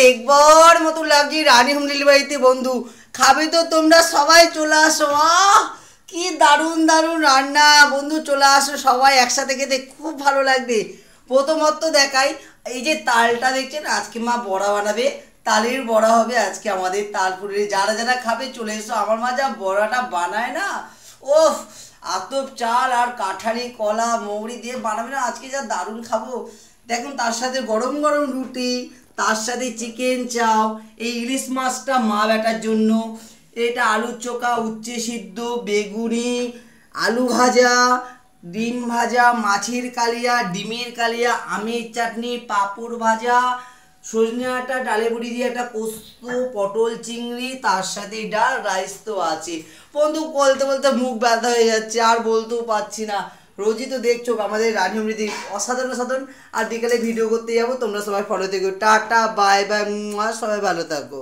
দেখবর মতো লাগছে রানী হোম ডেলিভারিতে। বন্ধু খাবে তো তোমরা সবাই চলে আসো। কি দারুণ দারুণ রান্না বন্ধু, চলে আসো সবাই একসাথে খেতে খুব ভালো লাগবে। প্রথমত দেখাই, এই যে তালটা দেখছেন, আজকে মা বড়া বানাবে, তালের বড়া হবে আজকে আমাদের তালপুরে। যারা যারা খাবে চলে এসো। আমার মা যা বড়াটা বানায় না, ওফ, আতপ চাল আর কাঁঠালি কলা মৌরি দিয়ে বানাবে না, আজকে যা দারুণ খাবো। দেখুন তার সাথে গরম গরম রুটি, তার সাথে চিকেন চাও, এই ইলিশ মাছটা মা বেটার জন্য, এটা আলুর চোখা, উচ্ছে সিদ্ধ, বেগুনি, আলু ভাজা, ডিম ভাজা, মাছের কালিয়া, ডিমের কালিয়া, আমের চাটনি, পাঁপড় ভাজা, সজনে ডাঁটা, ডালে বড়ি দিয়ে একটা পোস্ত, পটল চিংড়ি, তার সাথে ডাল, রাইস তো আছে। বন্ধু বলতে বলতে মুখ ব্যথা হয়ে যাচ্ছে, আর বলতেও পারছি না। রোজই তো দেখছো আমাদের রানী অমৃতি অসাধারণ অসাধারণ। আর বিকালে ভিডিও করতে যাবো, তোমরা সবাই ফলো থেকো। টাটা বাই বাই, সবাই ভালো থাকো।